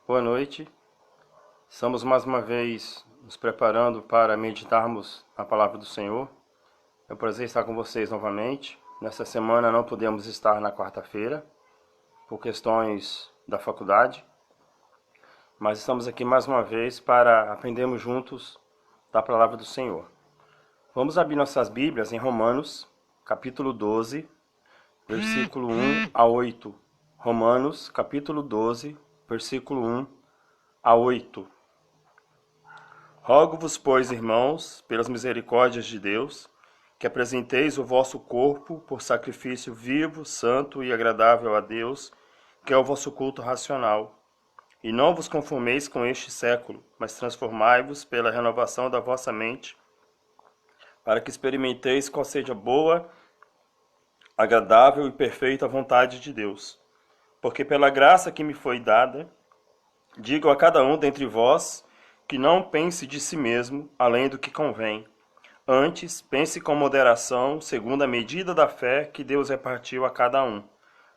Boa noite. Estamos mais uma vez nos preparando para meditarmos na palavra do Senhor. É um prazer estar com vocês novamente. Nesta semana não podemos estar na quarta-feira, por questões da faculdade, mas estamos aqui mais uma vez para aprendermos juntos da palavra do Senhor. Vamos abrir nossas Bíblias em Romanos, capítulo 12, versículo 1 a 8. Romanos, capítulo 12, versículo 1 a 8. Rogo-vos, pois, irmãos, pelas misericórdias de Deus, que apresenteis o vosso corpo por sacrifício vivo, santo e agradável a Deus, que é o vosso culto racional. E não vos conformeis com este século, mas transformai-vos pela renovação da vossa mente, para que experimenteis qual seja a boa, agradável e perfeita vontade de Deus. Porque pela graça que me foi dada, digo a cada um dentre vós, que não pense de si mesmo além do que convém. Antes, pense com moderação, segundo a medida da fé que Deus repartiu a cada um.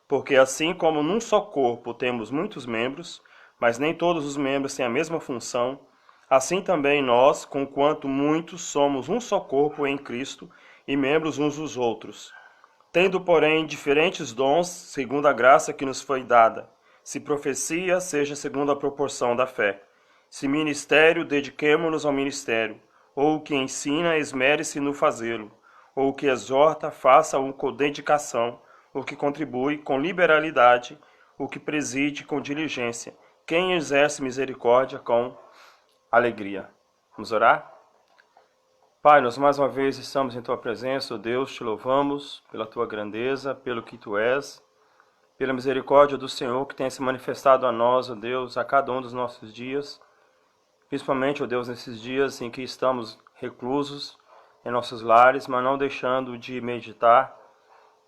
Porque assim como num só corpo temos muitos membros, mas nem todos os membros têm a mesma função, assim também nós, conquanto muitos, somos um só corpo em Cristo e membros uns dos outros. Tendo, porém, diferentes dons, segundo a graça que nos foi dada. Se profecia, seja segundo a proporção da fé. Se ministério, dediquemo-nos ao ministério. Ou o que ensina, esmere-se no fazê-lo. Ou o que exorta, faça-o com dedicação. O que contribui, com liberalidade. O que preside, com diligência. Quem exerce misericórdia, com alegria. Vamos orar? Pai, nós mais uma vez estamos em Tua presença, ó Deus, te louvamos pela Tua grandeza, pelo que Tu és, pela misericórdia do Senhor que tem se manifestado a nós, ó Deus, a cada um dos nossos dias, principalmente, ó Deus, nesses dias em que estamos reclusos em nossos lares, mas não deixando de meditar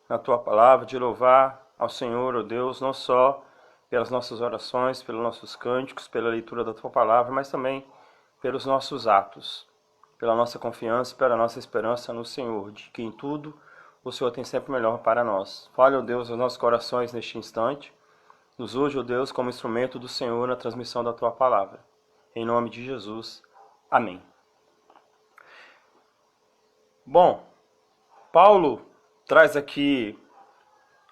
na Tua palavra, de louvar ao Senhor, ó Deus, não só pelas nossas orações, pelos nossos cânticos, pela leitura da Tua palavra, mas também pelos nossos atos, pela nossa confiança, pela nossa esperança no Senhor, de que em tudo o Senhor tem sempre o melhor para nós. Fale, ó Deus, aos nossos corações neste instante. Nos use, ó Deus, como instrumento do Senhor na transmissão da Tua palavra. Em nome de Jesus. Amém. Bom, Paulo traz aqui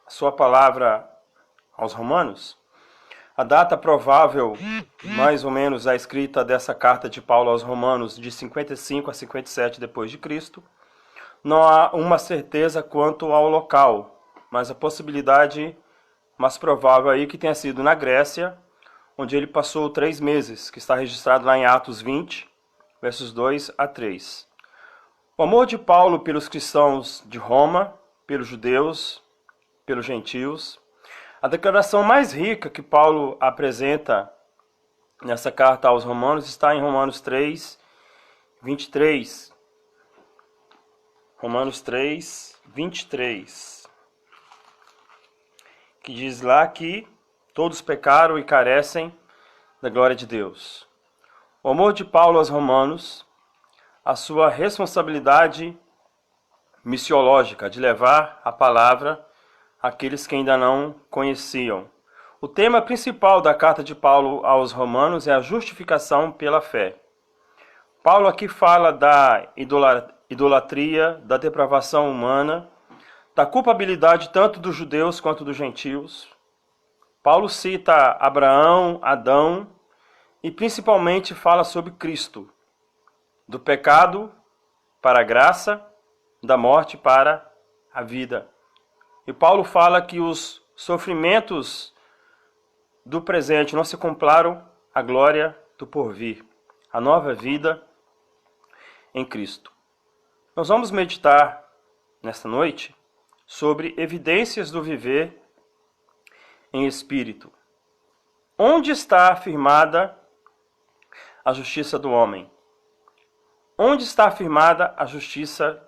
a sua palavra aos Romanos. A data provável, mais ou menos, a escrita dessa carta de Paulo aos Romanos, de 55 a 57 depois de Cristo. Não há uma certeza quanto ao local, mas a possibilidade mais provável aí que tenha sido na Grécia, onde ele passou 3 meses, que está registrado lá em Atos 20, versos 2 a 3. O amor de Paulo pelos cristãos de Roma, pelos judeus, pelos gentios. A declaração mais rica que Paulo apresenta nessa carta aos Romanos está em Romanos 3, 23. Romanos 3, 23. Que diz lá que todos pecaram e carecem da glória de Deus. O amor de Paulo aos Romanos, a sua responsabilidade missiológica de levar a palavra àqueles que ainda não conheciam. O tema principal da carta de Paulo aos Romanos é a justificação pela fé. Paulo aqui fala da idolatria, da depravação humana, da culpabilidade tanto dos judeus quanto dos gentios. Paulo cita Abraão, Adão e principalmente fala sobre Cristo, do pecado para a graça, da morte para a vida. E Paulo fala que os sofrimentos do presente não se comparam à glória do porvir, a nova vida em Cristo. Nós vamos meditar nesta noite sobre evidências do viver em espírito. Onde está afirmada a justiça do homem? Onde está afirmada a justiça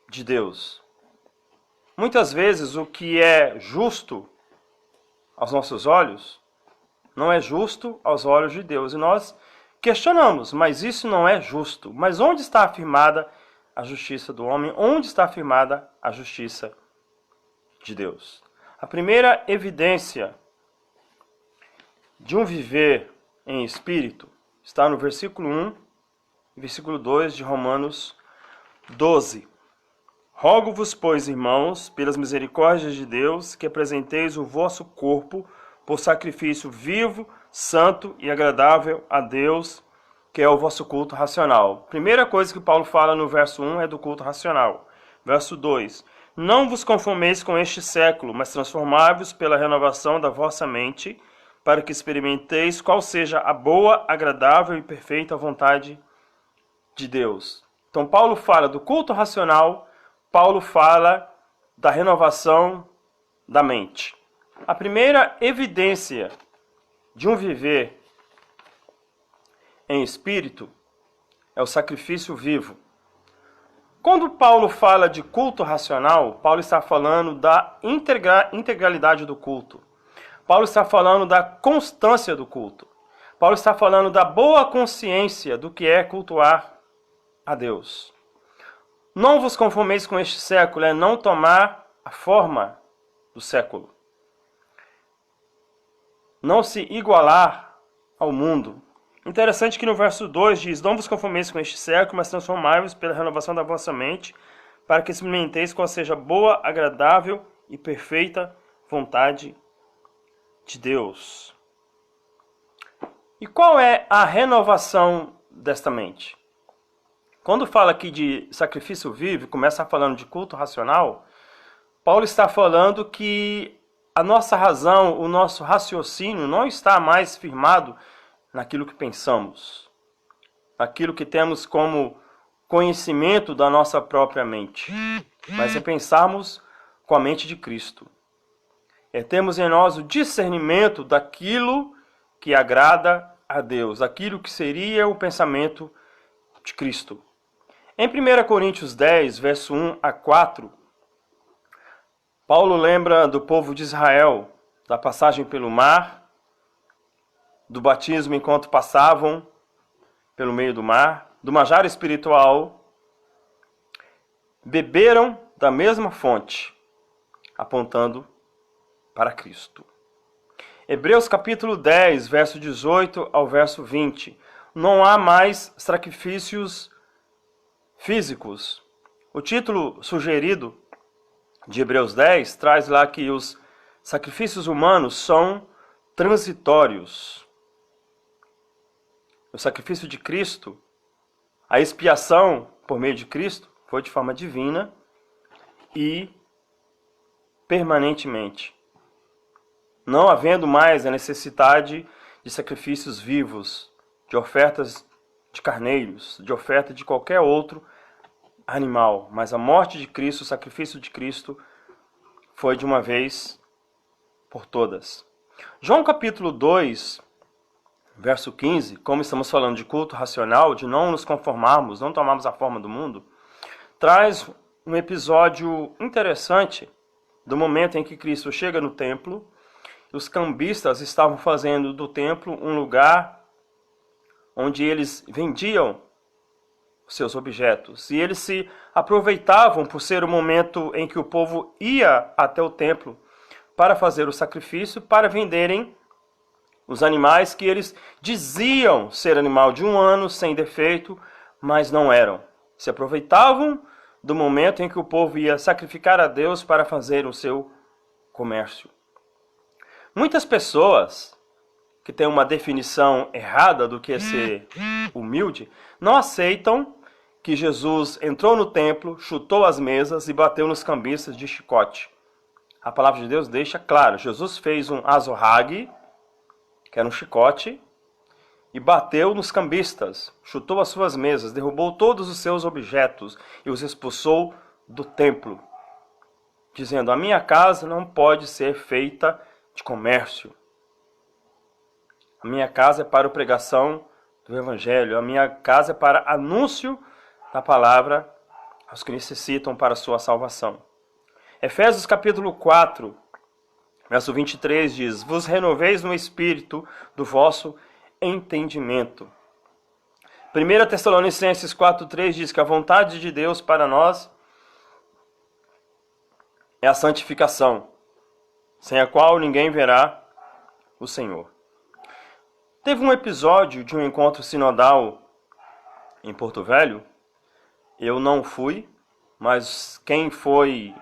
de Deus? Muitas vezes o que é justo aos nossos olhos não é justo aos olhos de Deus. E nós questionamos, mas isso não é justo. Mas onde está afirmada a justiça do homem? Onde está afirmada a justiça de Deus? A primeira evidência de um viver em espírito. Está no versículo 1 e versículo 2 de Romanos 12. Rogo-vos, pois, irmãos, pelas misericórdias de Deus, que apresenteis o vosso corpo por sacrifício vivo, santo e agradável a Deus, que é o vosso culto racional. Primeira coisa que Paulo fala no verso 1 é do culto racional. Verso 2. Não vos conformeis com este século, mas transformai-vos pela renovação da vossa mente, para que experimenteis qual seja a boa, agradável e perfeita vontade de Deus. Então Paulo fala do culto racional, Paulo fala da renovação da mente. A primeira evidência de um viver em espírito é o sacrifício vivo. Quando Paulo fala de culto racional, Paulo está falando da integralidade do culto. Paulo está falando da constância do culto. Paulo está falando da boa consciência do que é cultuar a Deus. Não vos conformeis com este século, é não tomar a forma do século. Não se igualar ao mundo. Interessante que no verso 2 diz: não vos conformeis com este século, mas transformai-vos pela renovação da vossa mente, para que experimenteis qual seja boa, agradável e perfeita vontade de Deus. E qual é a renovação desta mente? Quando fala aqui de sacrifício vivo, começa falando de culto racional, Paulo está falando que a nossa razão, o nosso raciocínio não está mais firmado naquilo que pensamos, naquilo que temos como conhecimento da nossa própria mente, mas é pensarmos com a mente de Cristo. É termos em nós o discernimento daquilo que agrada a Deus, aquilo que seria o pensamento de Cristo. Em 1 Coríntios 10, verso 1 a 4, Paulo lembra do povo de Israel, da passagem pelo mar, do batismo enquanto passavam pelo meio do mar, do manjar espiritual, beberam da mesma fonte, apontando para Cristo. Hebreus capítulo 10, verso 18 ao verso 20. Não há mais sacrifícios físicos. O título sugerido de Hebreus 10 traz lá que os sacrifícios humanos são transitórios. O sacrifício de Cristo, a expiação por meio de Cristo, foi de forma divina e permanentemente. Não havendo mais a necessidade de sacrifícios vivos, de ofertas de carneiros, de oferta de qualquer outro animal. Mas a morte de Cristo, o sacrifício de Cristo, foi de uma vez por todas. João capítulo 2, verso 15, como estamos falando de culto racional, de não nos conformarmos, não tomarmos a forma do mundo, traz um episódio interessante do momento em que Cristo chega no templo. Os cambistas estavam fazendo do templo um lugar onde eles vendiam seus objetos. E eles se aproveitavam por ser o momento em que o povo ia até o templo para fazer o sacrifício, para venderem os animais que eles diziam ser animal de 1 ano, sem defeito, mas não eram. Se aproveitavam do momento em que o povo ia sacrificar a Deus para fazer o seu comércio. Muitas pessoas que têm uma definição errada do que é ser humilde, não aceitam que Jesus entrou no templo, chutou as mesas e bateu nos cambistas de chicote. A palavra de Deus deixa claro, Jesus fez um azorrague, que era um chicote, e bateu nos cambistas, chutou as suas mesas, derrubou todos os seus objetos e os expulsou do templo, dizendo: a minha casa não pode ser feita de comércio. A minha casa é para pregação do Evangelho, a minha casa é para anúncio da palavra aos que necessitam para a sua salvação. Efésios capítulo 4, verso 23 diz: vos renoveis no espírito do vosso entendimento. 1 Tessalonicenses 4,3 diz que a vontade de Deus para nós é a santificação, sem a qual ninguém verá o Senhor. Teve um episódio de um encontro sinodal em Porto Velho. Eu não fui, mas quem foi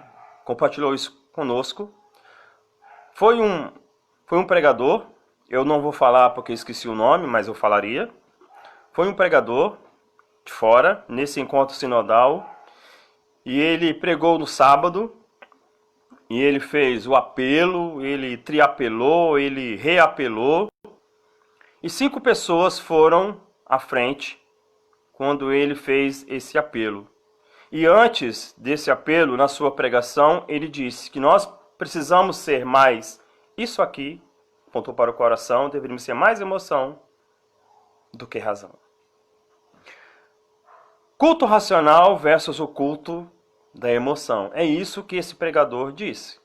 compartilhou isso conosco. Foi um pregador, eu não vou falar porque esqueci o nome, mas eu falaria. Foi um pregador de fora, nesse encontro sinodal, e ele pregou no sábado, e ele fez o apelo, ele triapelou, ele reapelou, e 5 pessoas foram à frente quando ele fez esse apelo. E antes desse apelo, na sua pregação, ele disse que nós precisamos ser mais isso aqui, apontou para o coração, deveríamos ser mais emoção do que razão. Culto racional versus o culto da emoção. É isso que esse pregador disse,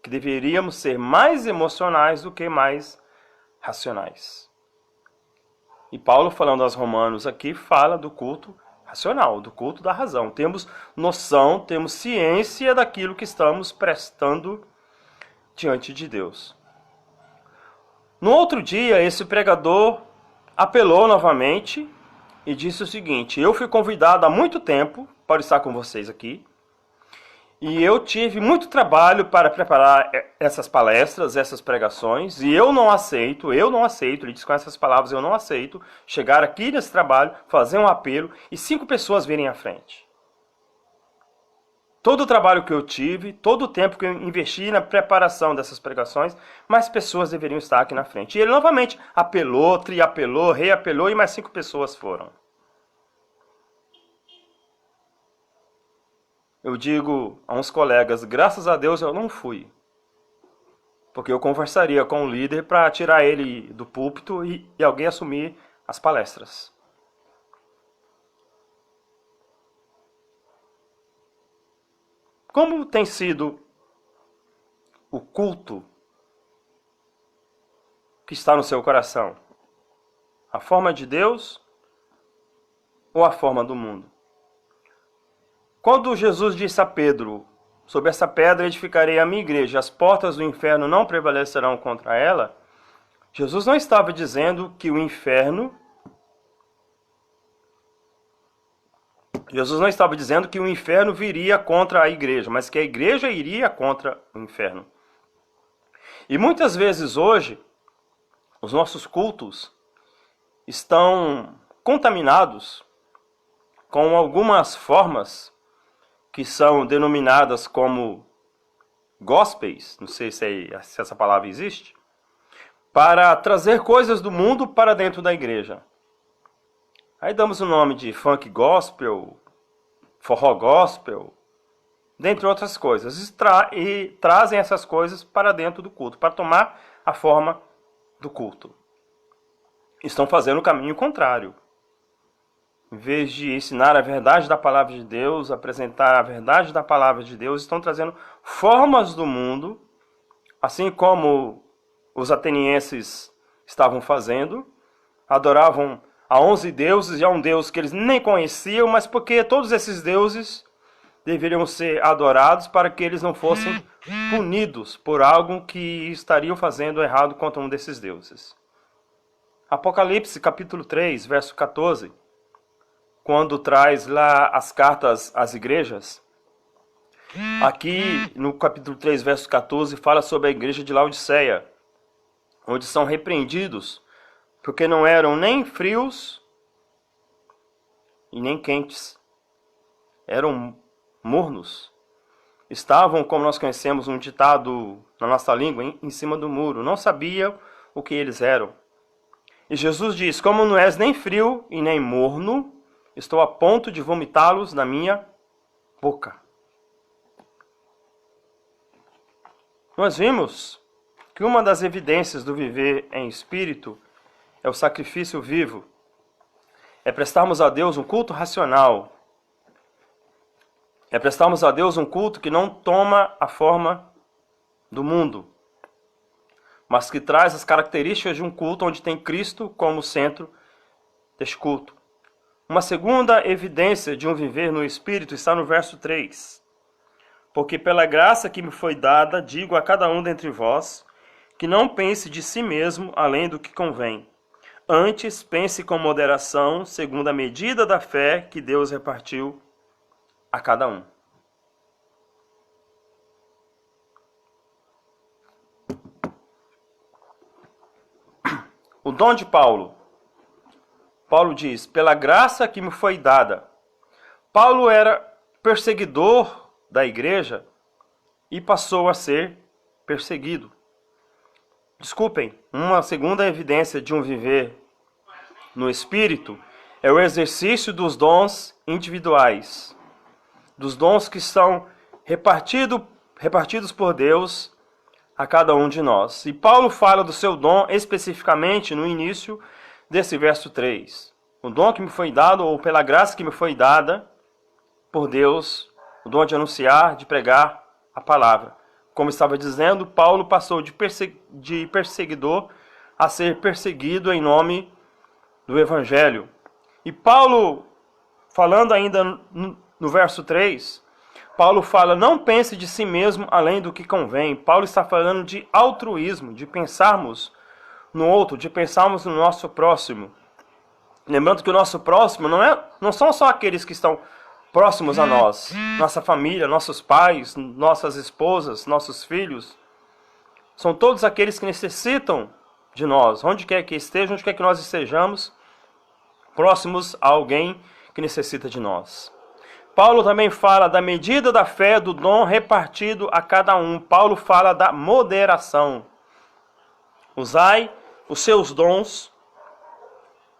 que deveríamos ser mais emocionais do que mais racionais. E Paulo, falando aos Romanos aqui, fala do culto racional, do culto da razão. Temos noção, temos ciência daquilo que estamos prestando diante de Deus. No outro dia, esse pregador apelou novamente e disse o seguinte: eu fui convidado há muito tempo para estar com vocês aqui, e eu tive muito trabalho para preparar essas palestras, essas pregações, e eu não aceito, ele disse com essas palavras, eu não aceito chegar aqui nesse trabalho, fazer um apelo e 5 pessoas virem à frente. Todo o trabalho que eu tive, todo o tempo que eu investi na preparação dessas pregações, mais pessoas deveriam estar aqui na frente. E ele novamente apelou, triapelou, reapelou e mais 5 pessoas foram. Eu digo a uns colegas, graças a Deus eu não fui. Porque eu conversaria com o líder para tirar ele do púlpito e alguém assumir as palestras. Como tem sido o culto que está no seu coração? A forma de Deus ou a forma do mundo? Quando Jesus disse a Pedro, sobre essa pedra edificarei a minha igreja, as portas do inferno não prevalecerão contra ela, Jesus não estava dizendo que o inferno... Jesus não estava dizendo que o inferno viria contra a igreja, mas que a igreja iria contra o inferno. E muitas vezes hoje, os nossos cultos estão contaminados com algumas formas que são denominadas como gospels, não sei se essa palavra existe, para trazer coisas do mundo para dentro da igreja. Aí damos o nome de funk gospel, forró gospel, dentre outras coisas. E trazem essas coisas para dentro do culto, para tomar a forma do culto. Estão fazendo o caminho contrário. Em vez de ensinar a verdade da palavra de Deus, apresentar a verdade da palavra de Deus, estão trazendo formas do mundo, assim como os atenienses estavam fazendo, adoravam a 11 deuses e a um Deus que eles nem conheciam, mas porque todos esses deuses deveriam ser adorados para que eles não fossem punidos por algo que estariam fazendo errado contra um desses deuses. Apocalipse capítulo 3, verso 14, quando traz lá as cartas às igrejas, aqui no capítulo 3, verso 14, fala sobre a igreja de Laodiceia, onde são repreendidos porque não eram nem frios e nem quentes. Eram mornos. Estavam, como nós conhecemos um ditado na nossa língua, em cima do muro. Não sabiam o que eles eram. E Jesus diz, como não és nem frio e nem morno, estou a ponto de vomitá-los na minha boca. Nós vimos que uma das evidências do viver em espírito é o sacrifício vivo. É prestarmos a Deus um culto racional. É prestarmos a Deus um culto que não toma a forma do mundo, mas que traz as características de um culto onde tem Cristo como centro deste culto. Uma segunda evidência de um viver no Espírito está no verso 3. Porque pela graça que me foi dada, digo a cada um dentre vós, que não pense de si mesmo além do que convém, Antes, pense com moderação, segundo a medida da fé que Deus repartiu a cada um. O dom de Paulo. Paulo diz, pela graça que me foi dada. Paulo era perseguidor da igreja e passou a ser perseguido. Desculpem, uma segunda evidência de um viver no Espírito é o exercício dos dons individuais, dos dons que são repartidos por Deus a cada um de nós. E Paulo fala do seu dom especificamente no início desse verso 3. O dom que me foi dado, ou pela graça que me foi dada por Deus, o dom de anunciar, de pregar a palavra. Como estava dizendo, Paulo passou de perseguidor a ser perseguido em nome do Evangelho. E Paulo, falando ainda no verso 3, Paulo fala, não pense de si mesmo além do que convém. Paulo está falando de altruísmo, de pensarmos no outro, de pensarmos no nosso próximo. Lembrando que o nosso próximo não são só aqueles que estão próximos a nós, nossa família, nossos pais, nossas esposas, nossos filhos. São todos aqueles que necessitam de nós, onde quer que estejam, onde quer que nós estejamos, próximos a alguém que necessita de nós. Paulo também fala da medida da fé, do dom repartido a cada um. Paulo fala da moderação. Usai os seus dons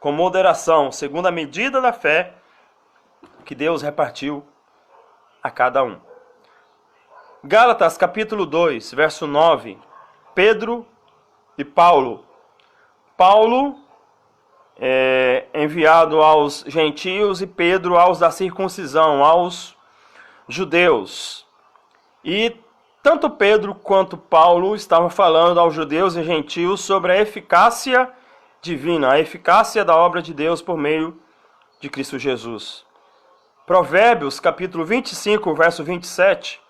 com moderação, segundo a medida da fé que Deus repartiu a cada um. Gálatas capítulo 2, verso 9. Pedro e Paulo. Paulo enviado aos gentios e Pedro aos da circuncisão, aos judeus. E tanto Pedro quanto Paulo estavam falando aos judeus e gentios sobre a eficácia divina, a eficácia da obra de Deus por meio de Cristo Jesus. Provérbios, capítulo 25, verso 27,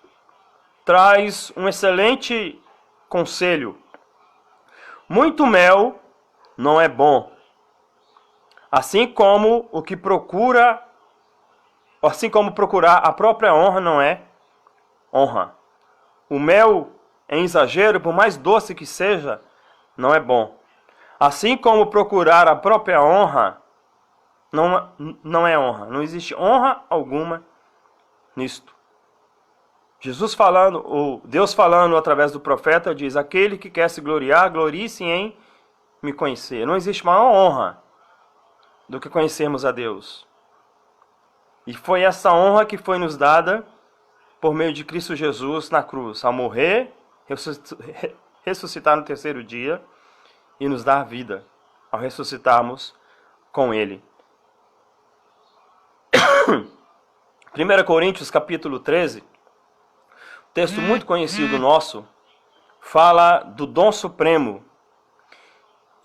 traz um excelente conselho. Muito mel não é bom, assim como procurar a própria honra não é honra. O mel em exagero, por mais doce que seja, não é bom. Assim como procurar a própria honra não é honra. Não existe honra alguma nisto. Deus falando através do profeta, diz, aquele que quer se gloriar, glorie-se em me conhecer. Não existe maior honra do que conhecermos a Deus. E foi essa honra que foi nos dada por meio de Cristo Jesus na cruz, ao morrer, ressuscitar no terceiro dia e nos dar vida, ao ressuscitarmos com Ele. 1 Coríntios capítulo 13, texto muito conhecido nosso, fala do dom supremo.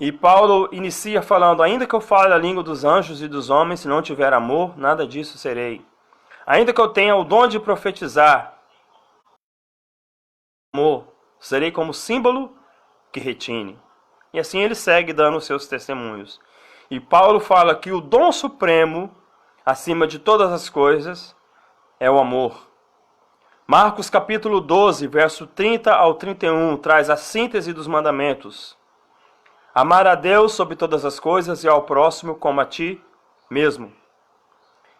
E Paulo inicia falando, ainda que eu fale a língua dos anjos e dos homens, se não tiver amor, nada disso serei. Ainda que eu tenha o dom de profetizar, amor, serei como símbolo que retine. E assim ele segue dando os seus testemunhos. E Paulo fala que o dom supremo, acima de todas as coisas, é o amor. Marcos capítulo 12, verso 30 ao 31, traz a síntese dos mandamentos. Amar a Deus sobre todas as coisas e ao próximo como a ti mesmo.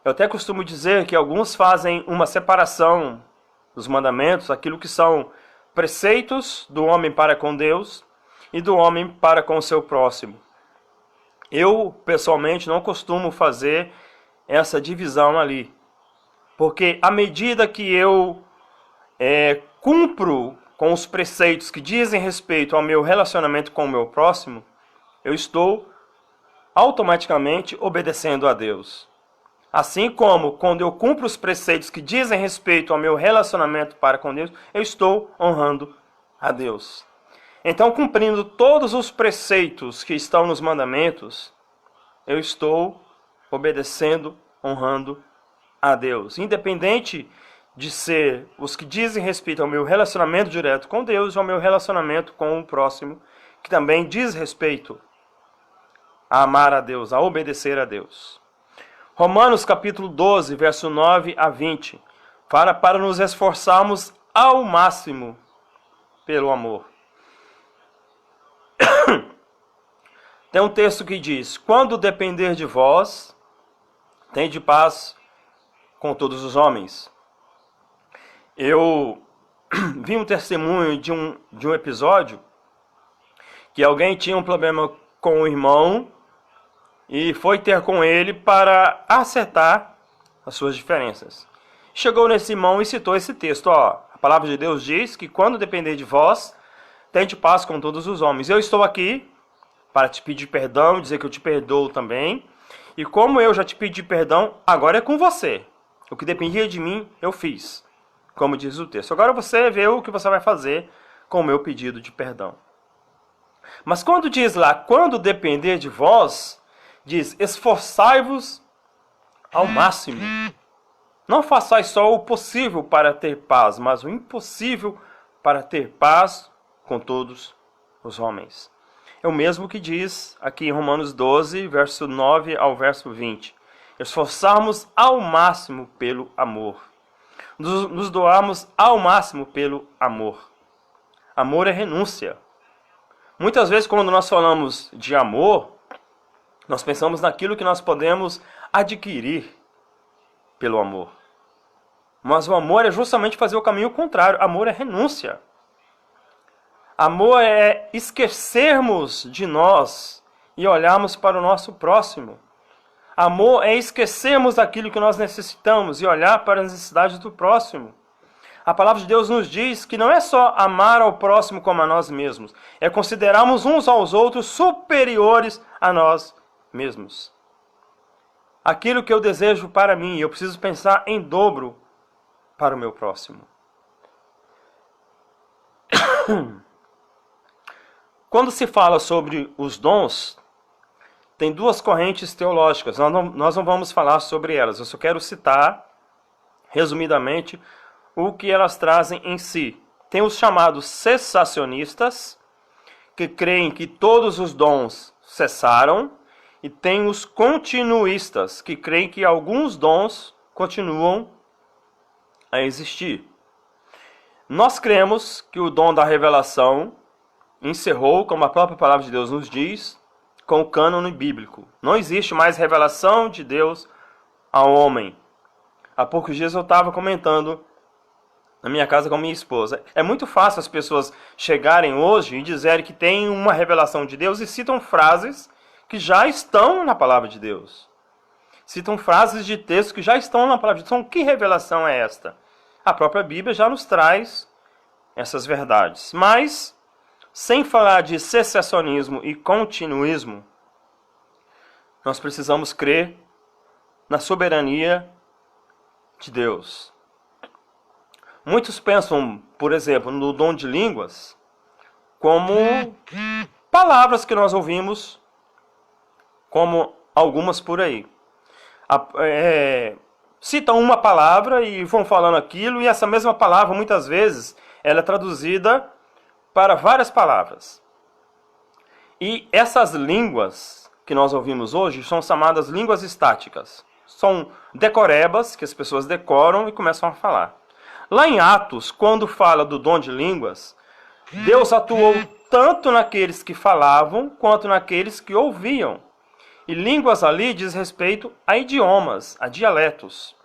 Eu até costumo dizer que alguns fazem uma separação dos mandamentos, aquilo que são preceitos do homem para com Deus e do homem para com o seu próximo. Eu, pessoalmente, não costumo fazer essa divisão ali. Porque à medida que eu cumpro com os preceitos que dizem respeito ao meu relacionamento com o meu próximo, eu estou automaticamente obedecendo a Deus. Assim como quando eu cumpro os preceitos que dizem respeito ao meu relacionamento para com Deus, eu estou honrando a Deus. Então, cumprindo todos os preceitos que estão nos mandamentos, eu estou obedecendo, honrando a Deus. Independente de ser os que dizem respeito ao meu relacionamento direto com Deus e ao meu relacionamento com o próximo, que também diz respeito a amar a Deus, a obedecer a Deus. Romanos capítulo 12, verso 9 a 20, fala para nos esforçarmos ao máximo pelo amor. Tem um texto que diz: quando depender de vós, tende paz com todos os homens. Eu vi um testemunho de um episódio que alguém tinha um problema com o irmão e foi ter com ele para acertar as suas diferenças. Chegou nesse irmão e citou esse texto. A palavra de Deus diz que quando depender de vós, tende paz com todos os homens. Eu estou aqui para te pedir perdão, dizer que eu te perdoo também. E como eu já te pedi perdão, agora é com você. O que dependia de mim, eu fiz. Como diz o texto. Agora você vê o que você vai fazer com o meu pedido de perdão. Mas quando diz lá, quando depender de vós, diz, esforçai-vos ao máximo. Não façais só o possível para ter paz, mas o impossível para ter paz com todos os homens. É o mesmo que diz aqui em Romanos 12, verso 9 ao verso 20. Esforçarmos ao máximo pelo amor. Nos doarmos ao máximo pelo amor. Amor é renúncia. Muitas vezes quando nós falamos de amor, nós pensamos naquilo que nós podemos adquirir pelo amor. Mas o amor é justamente fazer o caminho contrário. Amor é renúncia. Amor é esquecermos de nós e olharmos para o nosso próximo. Amor é esquecermos daquilo que nós necessitamos e olhar para as necessidades do próximo. A palavra de Deus nos diz que não é só amar ao próximo como a nós mesmos, é considerarmos uns aos outros superiores a nós mesmos. Aquilo que eu desejo para mim, eu preciso pensar em dobro para o meu próximo. Quando se fala sobre os dons, tem duas correntes teológicas. Nós não vamos falar sobre elas. Eu só quero citar, resumidamente, o que elas trazem em si. Tem os chamados cessacionistas, que creem que todos os dons cessaram, e tem os continuistas, que creem que alguns dons continuam a existir. Nós cremos que o dom da revelação encerrou, como a própria palavra de Deus nos diz, com o cânone bíblico. Não existe mais revelação de Deus ao homem. Há poucos dias eu estava comentando na minha casa com minha esposa. É muito fácil as pessoas chegarem hoje e dizerem que tem uma revelação de Deus e citam frases que já estão na palavra de Deus. Citam frases de texto que já estão na palavra de Deus. Então, que revelação é esta? A própria Bíblia já nos traz essas verdades. Mas, sem falar de cessacionismo e continuismo, nós precisamos crer na soberania de Deus. Muitos pensam, por exemplo, no dom de línguas como palavras que nós ouvimos, como algumas por aí. Citam uma palavra e vão falando aquilo, e essa mesma palavra, muitas vezes, ela é traduzida para várias palavras. E essas línguas que nós ouvimos hoje são chamadas línguas estáticas. São decorebas que as pessoas decoram e começam a falar. Lá em Atos, quando fala do dom de línguas, Deus atuou tanto naqueles que falavam, quanto naqueles que ouviam. E línguas ali diz respeito a idiomas, a dialetos.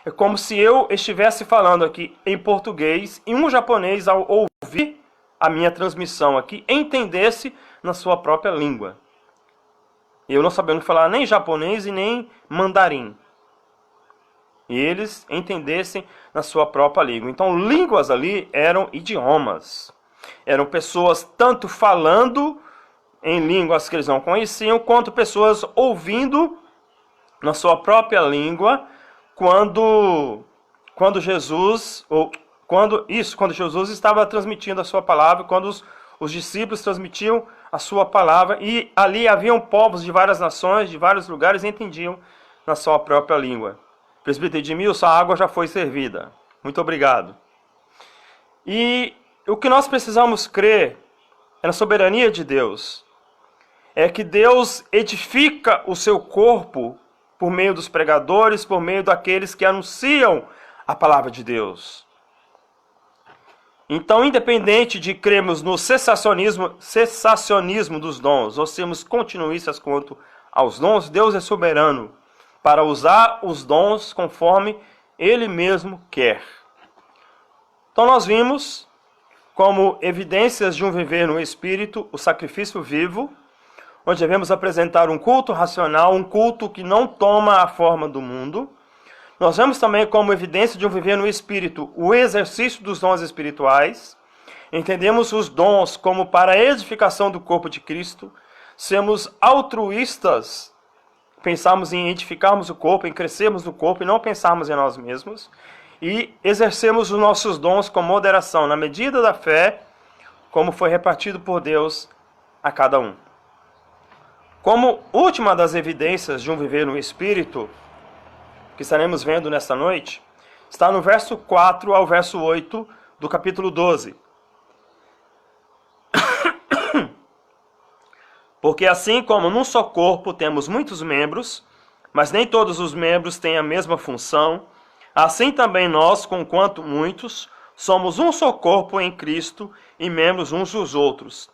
É como se eu estivesse falando aqui em português e um japonês, ao ouvir a minha transmissão aqui, entendesse na sua própria língua. Eu não sabendo falar nem japonês e nem mandarim. E eles entendessem na sua própria língua. Então, línguas ali eram idiomas. Eram pessoas tanto falando em línguas que eles não conheciam, quanto pessoas ouvindo na sua própria língua, quando Jesus estava transmitindo a sua palavra, quando os discípulos transmitiam a sua palavra, e ali haviam povos de várias nações, de vários lugares, e entendiam na sua própria língua. Presbítero Edmilson, a água já foi servida. Muito obrigado. E o que nós precisamos crer é na soberania de Deus. é que Deus edifica o seu corpo por meio dos pregadores, por meio daqueles que anunciam a palavra de Deus. Então, independente de crermos no cessacionismo dos dons, ou sermos continuistas quanto aos dons, Deus é soberano para usar os dons conforme Ele mesmo quer. Então nós vimos como evidências de um viver no Espírito, o sacrifício vivo, onde devemos apresentar um culto racional, um culto que não toma a forma do mundo. Nós vemos também como evidência de um viver no Espírito, o exercício dos dons espirituais. Entendemos os dons como para a edificação do corpo de Cristo. Sermos altruístas, pensarmos em edificarmos o corpo, em crescermos no corpo e não pensarmos em nós mesmos. E exercemos os nossos dons com moderação, na medida da fé, como foi repartido por Deus a cada um. Como última das evidências de um viver no Espírito, que estaremos vendo nesta noite, está no verso 4 ao verso 8 do capítulo 12. Porque assim como num só corpo temos muitos membros, mas nem todos os membros têm a mesma função, assim também nós, conquanto muitos, somos um só corpo em Cristo e membros uns dos outros.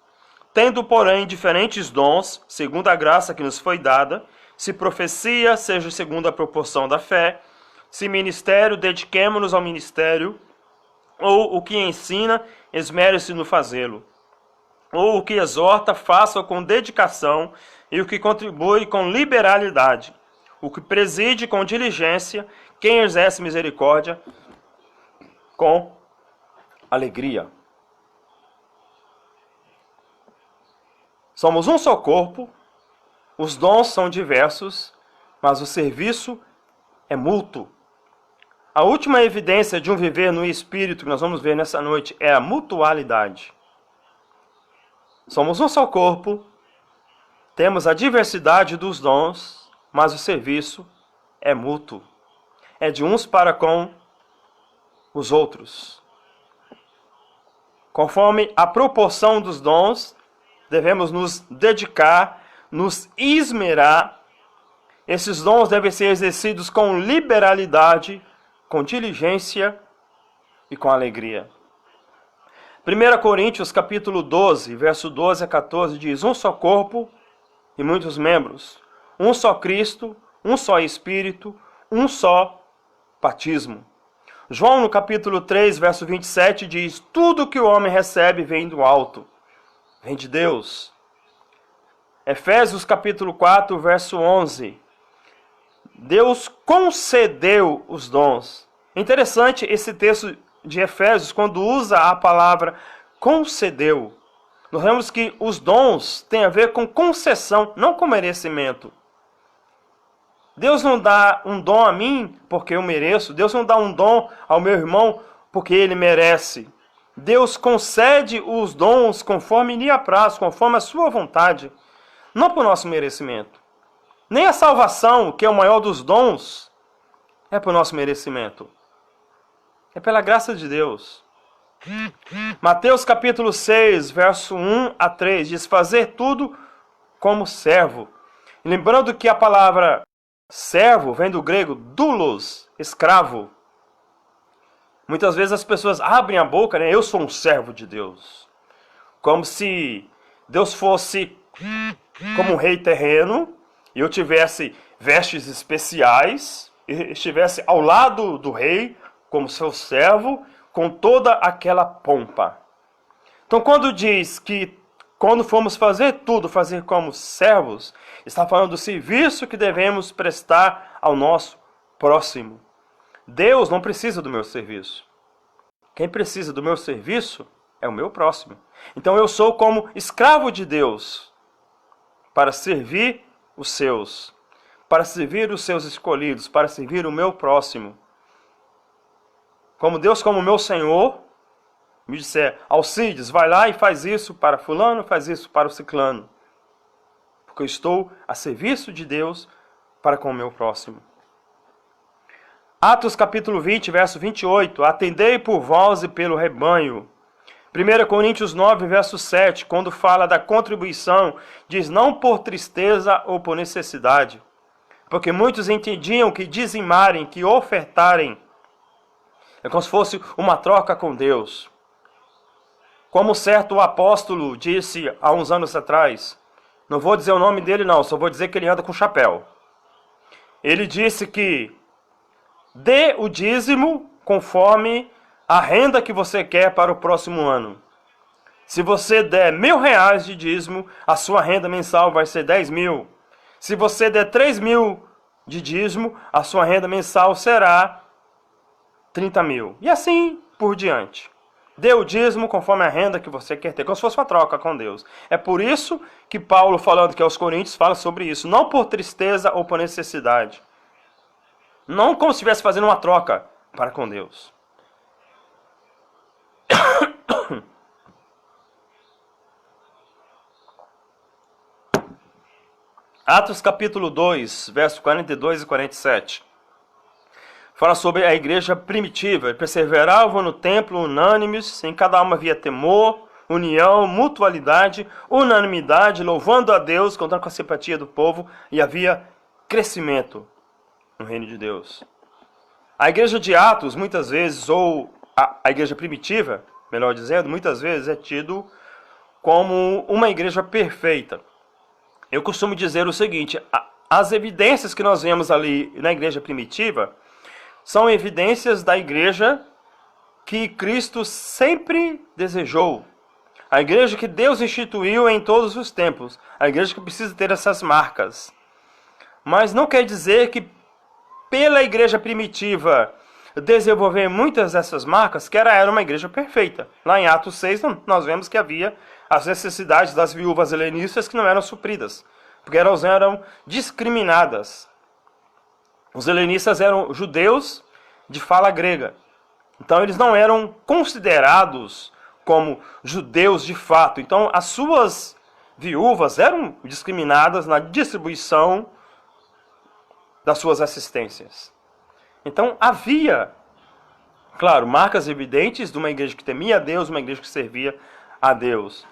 Tendo, porém, diferentes dons, segundo a graça que nos foi dada, se profecia, seja segundo a proporção da fé, se ministério, dediquemo-nos ao ministério, ou o que ensina, esmere-se no fazê-lo, ou o que exorta, faça com dedicação, e o que contribui com liberalidade, o que preside com diligência, quem exerce misericórdia com alegria. Somos um só corpo, os dons são diversos, mas o serviço é mútuo. A última evidência de um viver no Espírito que nós vamos ver nessa noite é a mutualidade. Somos um só corpo, temos a diversidade dos dons, mas o serviço é mútuo. É de uns para com os outros. Conforme a proporção dos dons, devemos nos dedicar, nos esmerar. Esses dons devem ser exercidos com liberalidade, com diligência e com alegria. 1 Coríntios capítulo 12, verso 12 a 14 diz: um só corpo e muitos membros, um só Cristo, um só Espírito, um só batismo. João no capítulo 3, verso 27 diz: tudo que o homem recebe vem do alto, vem de Deus. Efésios capítulo 4, verso 11. Deus concedeu os dons. Interessante esse texto de Efésios, quando usa a palavra concedeu. Nós vemos que os dons têm a ver com concessão, não com merecimento. Deus não dá um dom a mim porque eu mereço. Deus não dá um dom ao meu irmão porque ele merece. Deus concede os dons conforme lhe apraz, conforme a sua vontade, não por nosso merecimento. Nem a salvação, que é o maior dos dons, é por nosso merecimento. É pela graça de Deus. Mateus capítulo 6, verso 1 a 3, diz: fazer tudo como servo. Lembrando que a palavra servo vem do grego doulos, escravo. Muitas vezes as pessoas abrem a boca, né? Eu sou um servo de Deus. Como se Deus fosse como um rei terreno e eu tivesse vestes especiais e estivesse ao lado do rei como seu servo com toda aquela pompa. Então quando diz que quando formos fazer tudo, fazer como servos, está falando do serviço que devemos prestar ao nosso próximo. Deus não precisa do meu serviço. Quem precisa do meu serviço é o meu próximo. Então eu sou como escravo de Deus para servir os seus, para servir os seus escolhidos, para servir o meu próximo. Como Deus, como meu Senhor, me disser: Alcides, vai lá e faz isso para fulano, faz isso para o ciclano. Porque eu estou a serviço de Deus para com o meu próximo. Atos capítulo 20, verso 28. Atendei por vós e pelo rebanho. 1 Coríntios 9, verso 7, quando fala da contribuição, diz: não por tristeza ou por necessidade. Porque muitos entendiam que dizimarem, que ofertarem, é como se fosse uma troca com Deus. Como certo apóstolo disse há uns anos atrás, não vou dizer o nome dele não, só vou dizer que ele anda com chapéu. Ele disse que dê o dízimo conforme a renda que você quer para o próximo ano. Se você der R$1.000 de dízimo, a sua renda mensal vai ser 10.000. Se você der 3.000 de dízimo, a sua renda mensal será 30.000. E assim por diante. Dê o dízimo conforme a renda que você quer ter, como se fosse uma troca com Deus. É por isso que Paulo, falando que aos Coríntios, fala sobre isso. Não por tristeza ou por necessidade. Não como se estivesse fazendo uma troca para com Deus. Atos capítulo 2, versos 42 e 47. Fala sobre a igreja primitiva. Perseveravam no templo unânimes, em cada alma havia temor, união, mutualidade, unanimidade, louvando a Deus, contando com a simpatia do povo, e havia crescimento no reino de Deus. A igreja de Atos, muitas vezes, ou a igreja primitiva, melhor dizendo, muitas vezes é tido como uma igreja perfeita. Eu costumo dizer o seguinte: as evidências que nós vemos ali na igreja primitiva são evidências da igreja que Cristo sempre desejou. A igreja que Deus instituiu em todos os tempos. A igreja que precisa ter essas marcas. Mas não quer dizer que pela igreja primitiva desenvolver muitas dessas marcas, que era uma igreja perfeita. Lá em Atos 6, nós vemos que havia as necessidades das viúvas helenistas que não eram supridas, porque elas eram discriminadas. Os helenistas eram judeus de fala grega. Então eles não eram considerados como judeus de fato. Então as suas viúvas eram discriminadas na distribuição das suas assistências. Então havia, claro, marcas evidentes de uma igreja que temia a Deus, uma igreja que servia a Deus.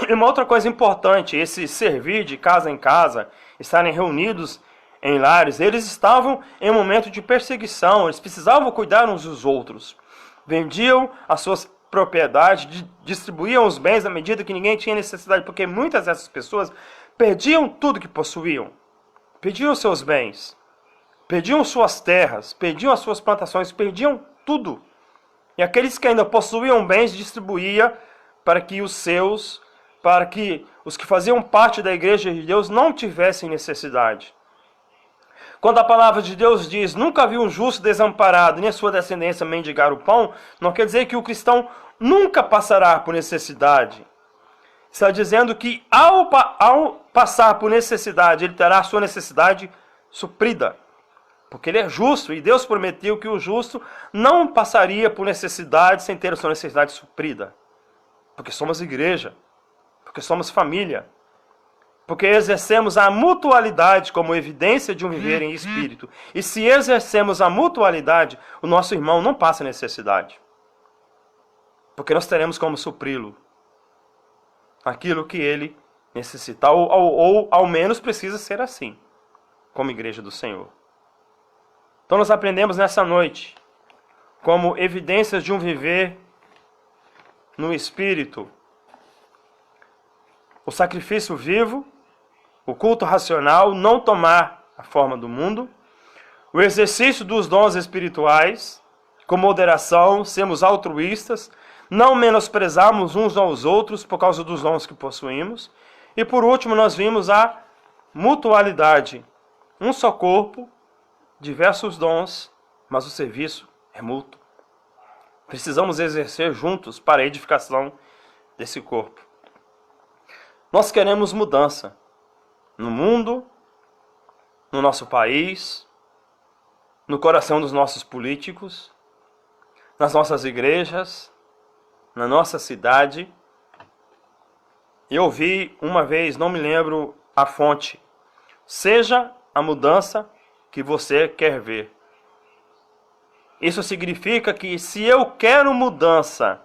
E uma outra coisa importante, esse servir de casa em casa, estarem reunidos em lares, eles estavam em um momento de perseguição, eles precisavam cuidar uns dos outros. Vendiam as suas propriedades, distribuíam os bens à medida que ninguém tinha necessidade, porque muitas dessas pessoas perdiam tudo que possuíam. Perdiam seus bens, perdiam suas terras, perdiam as suas plantações, perdiam tudo. E aqueles que ainda possuíam bens, distribuía para que os que faziam parte da igreja de Deus não tivessem necessidade. Quando a palavra de Deus diz: nunca vi um justo desamparado, nem a sua descendência mendigar o pão, não quer dizer que o cristão nunca passará por necessidade. Está dizendo que ao passar por necessidade, ele terá a sua necessidade suprida. Porque ele é justo, e Deus prometeu que o justo não passaria por necessidade sem ter a sua necessidade suprida. Porque somos igreja, porque somos família, porque exercemos a mutualidade como evidência de um viver em espírito. E se exercemos a mutualidade, o nosso irmão não passa necessidade. Porque nós teremos como supri-lo aquilo que ele necessita, ou ao menos precisa ser assim, como igreja do Senhor. Então nós aprendemos nessa noite, como evidências de um viver no Espírito, o sacrifício vivo, o culto racional, não tomar a forma do mundo, o exercício dos dons espirituais, com moderação, sermos altruístas, não menosprezarmos uns aos outros por causa dos dons que possuímos. E por último, nós vimos a mutualidade. Um só corpo, diversos dons, mas o serviço é mútuo. Precisamos exercer juntos para a edificação desse corpo. Nós queremos mudança no mundo, no nosso país, no coração dos nossos políticos, nas nossas igrejas, na nossa cidade. Eu ouvi uma vez, não me lembro a fonte: seja a mudança que você quer ver. Isso significa que se eu quero mudança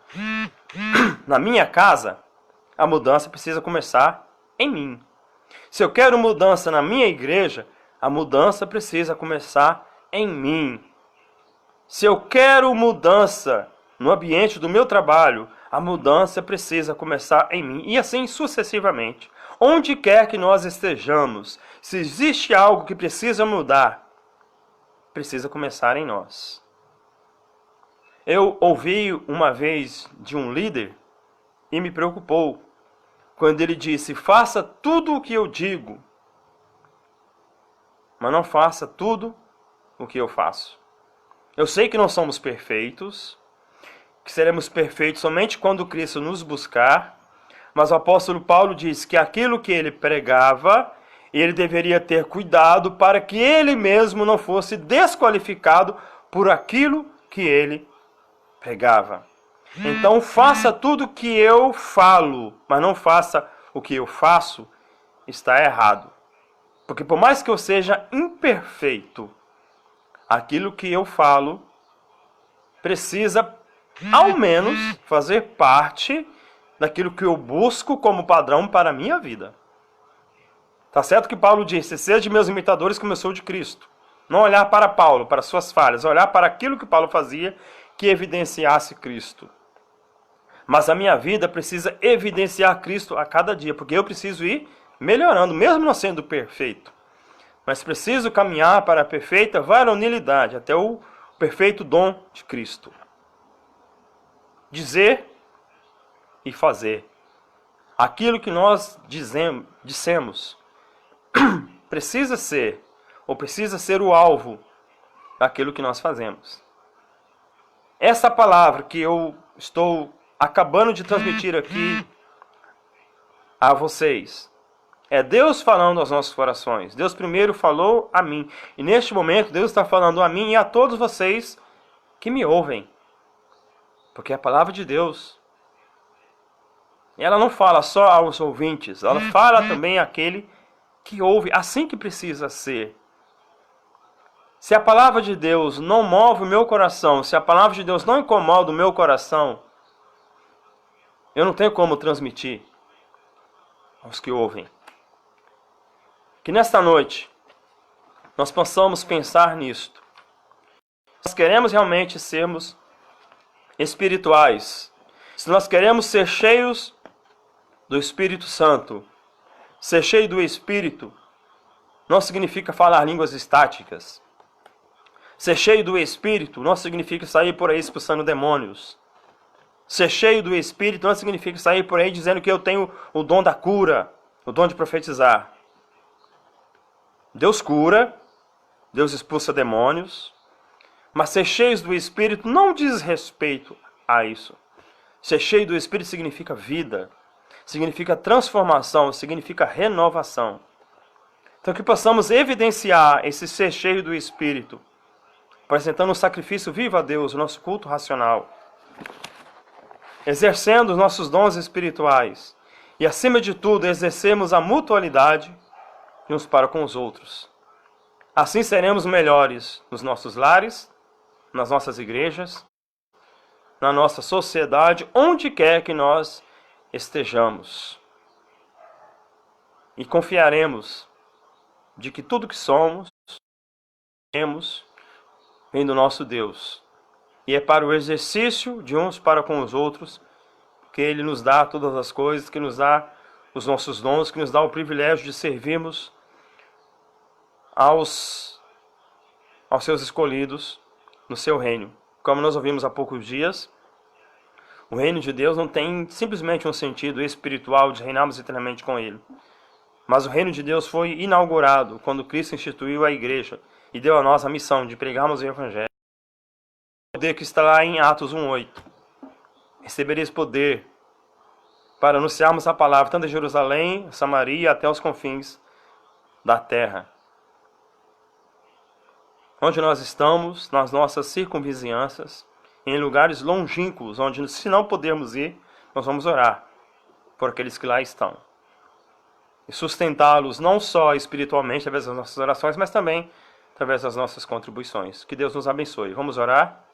na minha casa, a mudança precisa começar em mim. Se eu quero mudança na minha igreja, a mudança precisa começar em mim. Se eu quero mudança no ambiente do meu trabalho, a mudança precisa começar em mim. E assim sucessivamente. Onde quer que nós estejamos, se existe algo que precisa mudar, precisa começar em nós. Eu ouvi uma vez de um líder e me preocupou quando ele disse: faça tudo o que eu digo, mas não faça tudo o que eu faço. Eu sei que não somos perfeitos, que seremos perfeitos somente quando Cristo nos buscar, mas o apóstolo Paulo diz que aquilo que ele pregava, ele deveria ter cuidado para que ele mesmo não fosse desqualificado por aquilo que ele pregava. Então faça tudo o que eu falo, mas não faça o que eu faço, está errado. Porque por mais que eu seja imperfeito, aquilo que eu falo precisa, ao menos, fazer parte daquilo que eu busco como padrão para a minha vida. Tá certo que Paulo disse: sede meus imitadores como eu sou de Cristo. Não olhar para Paulo, para suas falhas, olhar para aquilo que Paulo fazia que evidenciasse Cristo. Mas a minha vida precisa evidenciar Cristo a cada dia, porque eu preciso ir melhorando, mesmo não sendo perfeito. Mas preciso caminhar para a perfeita varonilidade, até o perfeito dom de Cristo. Dizer e fazer. Aquilo que nós dissemos precisa ser, ou precisa ser o alvo daquilo que nós fazemos. Essa palavra que eu estou acabando de transmitir aqui a vocês, é Deus falando aos nossos corações. Deus primeiro falou a mim. E neste momento Deus está falando a mim e a todos vocês que me ouvem. Porque é a palavra de Deus. E ela não fala só aos ouvintes. Ela fala também àquele que ouve. Assim que precisa ser. Se a palavra de Deus não move o meu coração, se a palavra de Deus não incomoda o meu coração, eu não tenho como transmitir aos que ouvem. Que nesta noite nós possamos pensar nisto. Se nós queremos realmente sermos espirituais, se nós queremos ser cheios do Espírito Santo, ser cheio do Espírito não significa falar línguas estáticas. Ser cheio do Espírito não significa sair por aí expulsando demônios. Ser cheio do Espírito não significa sair por aí dizendo que eu tenho o dom da cura, o dom de profetizar. Deus cura, Deus expulsa demônios, mas ser cheios do Espírito não diz respeito a isso. Ser cheio do Espírito significa vida, significa transformação, significa renovação. Então que possamos evidenciar esse ser cheio do Espírito, apresentando um sacrifício vivo a Deus, o nosso culto racional, exercendo os nossos dons espirituais e, acima de tudo, exercermos a mutualidade uns para com os outros. Assim seremos melhores nos nossos lares, nas nossas igrejas, na nossa sociedade, onde quer que nós estejamos. E confiaremos de que tudo que somos, temos, vem do nosso Deus. E é para o exercício de uns para com os outros que Ele nos dá todas as coisas, que nos dá os nossos dons, que nos dá o privilégio de servirmos aos seus escolhidos no seu reino. Como nós ouvimos há poucos dias, o reino de Deus não tem simplesmente um sentido espiritual de reinarmos eternamente com Ele. Mas o reino de Deus foi inaugurado quando Cristo instituiu a igreja e deu a nós a missão de pregarmos o Evangelho. O poder que está lá em Atos 1:8. Recebereis poder para anunciarmos a palavra tanto em Jerusalém, Samaria, até os confins da terra. Onde nós estamos, nas nossas circunvizinhanças, em lugares longínquos, onde se não pudermos ir, nós vamos orar por aqueles que lá estão. E sustentá-los não só espiritualmente, através das nossas orações, mas também através das nossas contribuições. Que Deus nos abençoe. Vamos orar?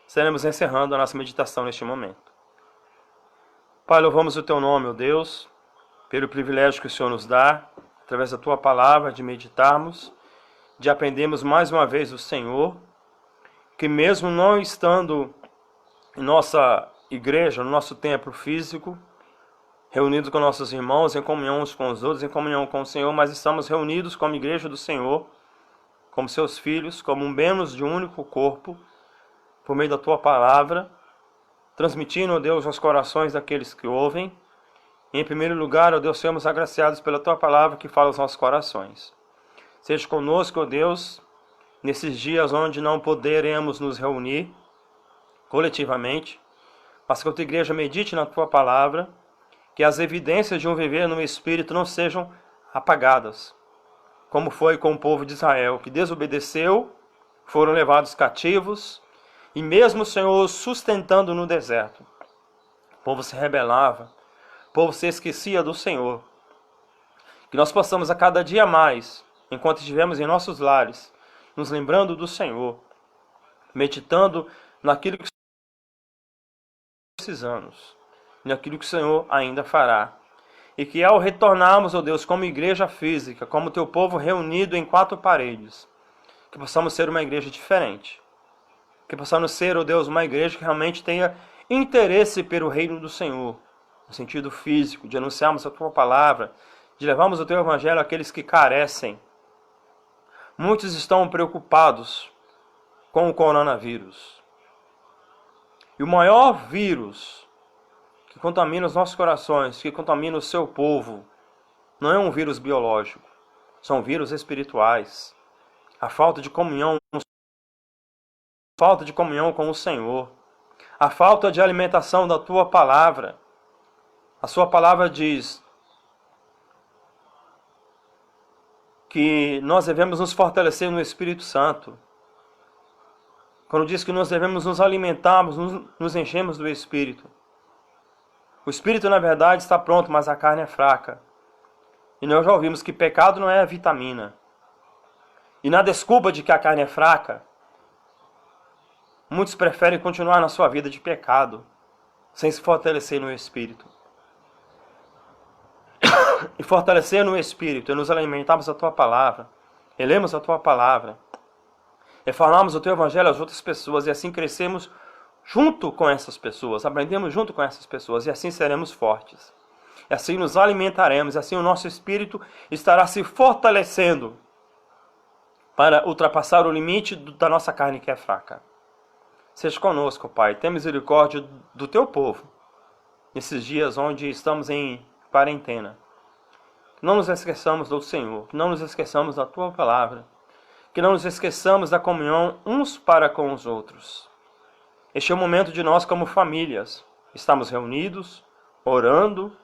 estaremos encerrando a nossa meditação neste momento. Pai, louvamos o Teu nome, ó Deus, pelo privilégio que o Senhor nos dá, através da Tua palavra, de meditarmos, de aprendermos mais uma vez do Senhor, que mesmo não estando em nossa igreja, no nosso templo físico, reunidos com nossos irmãos, em comunhão uns com os outros, em comunhão com o Senhor, mas estamos reunidos como igreja do Senhor, como seus filhos, como membros de um único corpo, por meio da Tua palavra, transmitindo, ó Deus, aos corações daqueles que ouvem. E, em primeiro lugar, ó Deus, sejamos agraciados pela Tua palavra que fala aos nossos corações. Seja conosco, ó Deus, nesses dias onde não poderemos nos reunir coletivamente, mas que a Tua igreja medite na Tua palavra, que as evidências de um viver no Espírito não sejam apagadas, como foi com o povo de Israel, que desobedeceu, foram levados cativos, e mesmo o Senhor os sustentando no deserto, o povo se rebelava, o povo se esquecia do Senhor. Que nós possamos a cada dia mais, enquanto estivermos em nossos lares, nos lembrando do Senhor, meditando naquilo que precisamos, naquilo que o Senhor ainda fará. E que ao retornarmos, ó Deus, como igreja física, como Teu povo reunido em quatro paredes, que possamos ser uma igreja diferente. Que possamos ser, ó Deus, uma igreja que realmente tenha interesse pelo reino do Senhor, no sentido físico, de anunciarmos a Tua palavra, de levarmos o Teu evangelho àqueles que carecem. Muitos estão preocupados com o coronavírus. E o maior vírus que contamina os nossos corações, que contamina o seu povo, não é um vírus biológico, são vírus espirituais. A falta de comunhão com o Senhor, a falta de alimentação da Tua palavra. A Sua palavra diz que nós devemos nos fortalecer no Espírito Santo. Quando diz que nós devemos nos alimentarmos, nos enchemos do Espírito. O Espírito, na verdade, está pronto, mas a carne é fraca. E nós já ouvimos que pecado não é vitamina. E na desculpa de que a carne é fraca, muitos preferem continuar na sua vida de pecado, sem se fortalecer no Espírito. E fortalecer no Espírito é nos alimentarmos da Tua palavra, e lermos a Tua palavra, e falarmos o Teu evangelho às outras pessoas, e assim crescemos junto com essas pessoas, aprendemos junto com essas pessoas, e assim seremos fortes. E assim nos alimentaremos, e assim o nosso espírito estará se fortalecendo para ultrapassar o limite da nossa carne que é fraca. Seja conosco, Pai, tenha misericórdia do Teu povo, nesses dias onde estamos em quarentena. Que não nos esqueçamos do Senhor, que não nos esqueçamos da Tua palavra, que não nos esqueçamos da comunhão uns para com os outros. Este é o momento de nós como famílias, estamos reunidos, orando,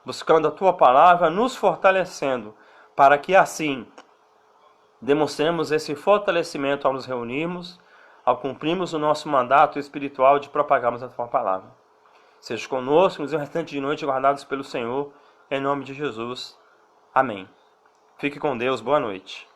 buscando a Tua palavra, nos fortalecendo, para que assim demonstremos esse fortalecimento ao nos reunirmos, ao cumprirmos o nosso mandato espiritual de propagarmos a Tua palavra. Seja conosco, nos restante de noite guardados pelo Senhor, em nome de Jesus. Amém. Fique com Deus, boa noite.